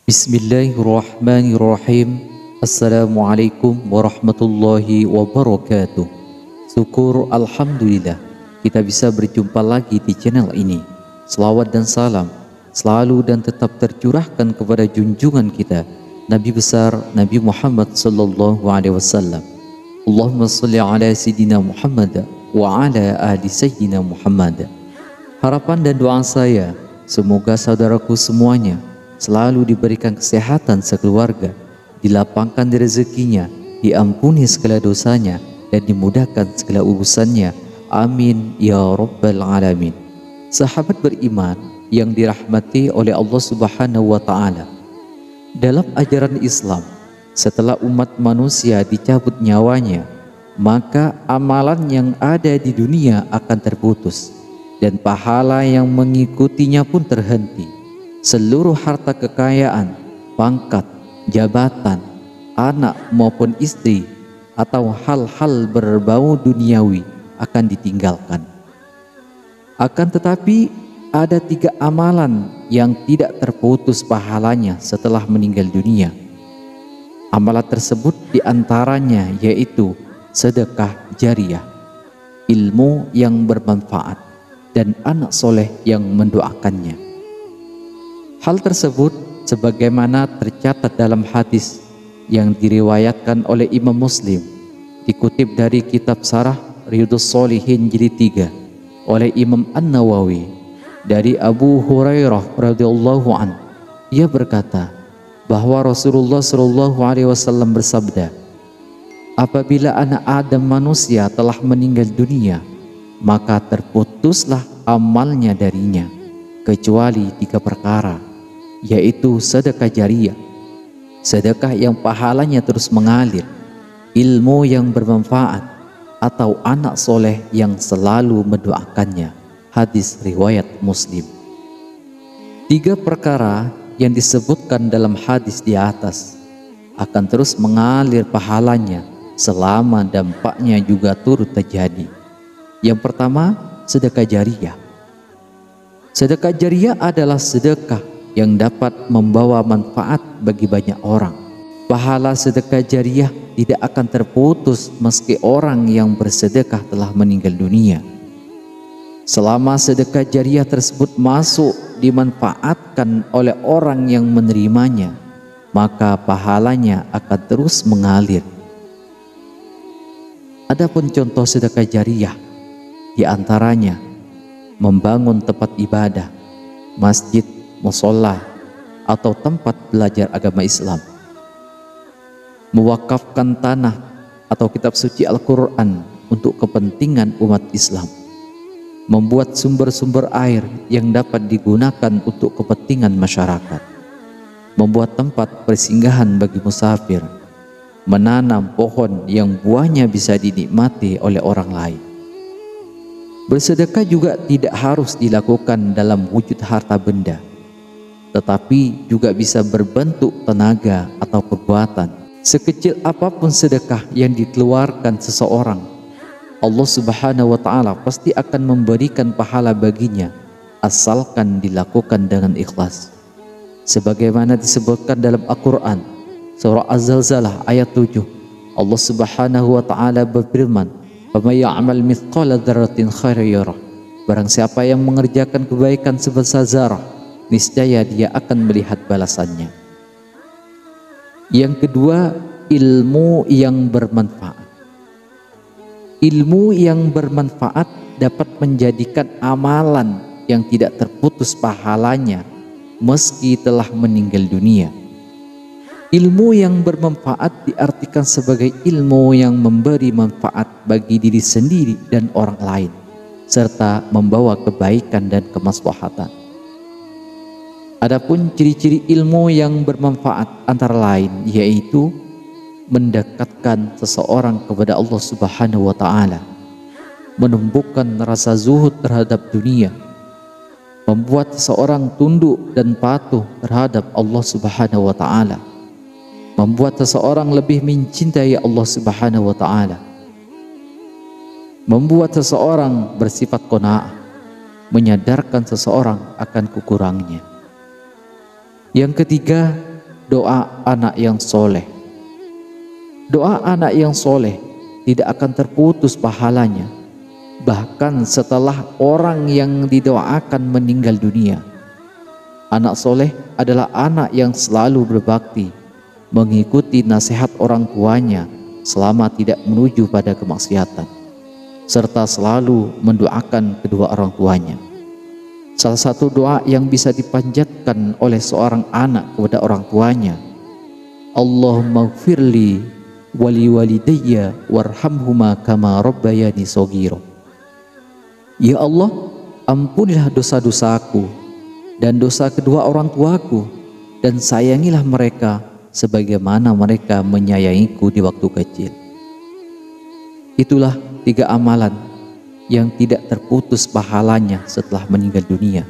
Bismillahirrahmanirrahim. Assalamualaikum warahmatullahi wabarakatuh. Syukur alhamdulillah kita bisa berjumpa lagi di channel ini. Selawat dan salam selalu dan tetap tercurahkan kepada junjungan kita Nabi besar Nabi Muhammad sallallahu alaihi wasallam. Allahumma shalli ala sayyidina Muhammad wa ala ali sayyidina Muhammad. Harapan dan doa saya semoga saudaraku semuanya selalu diberikan kesehatan sekeluarga, dilapangkan rezekinya, diampuni segala dosanya, dan dimudahkan segala urusannya. Amin ya rabbal alamin. Sahabat beriman yang dirahmati oleh Allah Subhanahu wa ta'ala, dalam ajaran Islam, setelah umat manusia dicabut nyawanya, maka amalan yang ada di dunia akan terputus dan pahala yang mengikutinya pun terhenti. Seluruh harta kekayaan, pangkat, jabatan, anak maupun istri, atau hal-hal berbau duniawi akan ditinggalkan. Akan tetapi ada 3 amalan yang tidak terputus pahalanya setelah meninggal dunia. Amalan tersebut diantaranya yaitu sedekah jariyah, ilmu yang bermanfaat, dan anak soleh yang mendoakannya. Hal tersebut sebagaimana tercatat dalam hadis yang diriwayatkan oleh Imam Muslim, dikutip dari kitab Syarah Riyadhus Shalihin jilid 3 oleh Imam An-Nawawi dari Abu Hurairah radhiyallahu an. Ia berkata bahwa Rasulullah shallallahu alaihi wasallam bersabda, apabila anak Adam manusia telah meninggal dunia, maka terputuslah amalnya darinya kecuali 3 perkara, yaitu sedekah jariyah, sedekah yang pahalanya terus mengalir, ilmu yang bermanfaat, atau anak soleh yang selalu mendoakannya. Hadis riwayat Muslim. 3 perkara yang disebutkan dalam hadis di atas akan terus mengalir pahalanya selama dampaknya juga turut terjadi. Yang pertama, sedekah jariyah. Sedekah jariyah adalah sedekah yang dapat membawa manfaat bagi banyak orang. Pahala sedekah jariyah tidak akan terputus meski orang yang bersedekah telah meninggal dunia. Selama sedekah jariyah tersebut masuk dimanfaatkan oleh orang yang menerimanya, maka pahalanya akan terus mengalir. Adapun contoh sedekah jariyah diantaranya membangun tempat ibadah, masjid, musholla, atau tempat belajar agama Islam, mewakafkan tanah atau kitab suci Al-Quran untuk kepentingan umat Islam, membuat sumber-sumber air yang dapat digunakan untuk kepentingan masyarakat, membuat tempat persinggahan bagi musafir, menanam pohon yang buahnya bisa dinikmati oleh orang lain. Bersedekah juga tidak harus dilakukan dalam wujud harta benda, tetapi juga bisa berbentuk tenaga atau perbuatan. Sekecil apapun sedekah yang dikeluarkan seseorang, Allah Subhanahu wa ta'ala pasti akan memberikan pahala baginya, asalkan dilakukan dengan ikhlas. Sebagaimana disebutkan dalam Al-Quran surah Az-Zalzalah ayat 7, Allah Subhanahu wa ta'ala berfirman, "Faman ya'mal mithqala dzarratin khairan yarah." Barang siapa yang mengerjakan kebaikan sebesar zarah, niscaya dia akan melihat balasannya. Yang kedua, ilmu yang bermanfaat. Ilmu yang bermanfaat dapat menjadikan amalan yang tidak terputus pahalanya meski telah meninggal dunia. Ilmu yang bermanfaat diartikan sebagai ilmu yang memberi manfaat bagi diri sendiri dan orang lain, serta membawa kebaikan dan kemaslahatan. Adapun ciri-ciri ilmu yang bermanfaat antara lain yaitu mendekatkan seseorang kepada Allah Subhanahu wa ta'ala, menumbuhkan rasa zuhud terhadap dunia, membuat seseorang tunduk dan patuh terhadap Allah Subhanahu wa taala, membuat seseorang lebih mencintai Allah Subhanahu wa taala, membuat seseorang bersifat qanaah, menyadarkan seseorang akan kekurangannya. Yang ketiga, doa anak yang soleh. Doa anak yang soleh tidak akan terputus pahalanya, bahkan setelah orang yang didoakan meninggal dunia. Anak soleh adalah anak yang selalu berbakti, mengikuti nasihat orang tuanya selama tidak menuju pada kemaksiatan, serta selalu mendoakan kedua orang tuanya. Salah satu doa yang bisa dipanjatkan oleh seorang anak kepada orang tuanya, Allahumma gfirli wali walidayya warhamhuma kama rabbayani shaghira. Ya Allah, ampunilah dosa-dosaku dan dosa kedua orang tuaku, dan sayangilah mereka sebagaimana mereka menyayangiku di waktu kecil. Itulah 3 amalan yang tidak terputus pahalanya setelah meninggal dunia.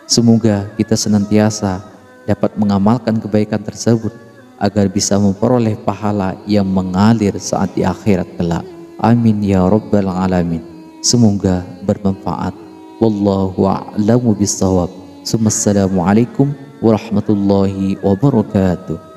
Semoga kita senantiasa dapat mengamalkan kebaikan tersebut agar bisa memperoleh pahala yang mengalir saat di akhirat kelak. Amin ya rabbal alamin. Semoga bermanfaat. Wallahu a'lamu bissawab. Assalamualaikum warahmatullahi wabarakatuh.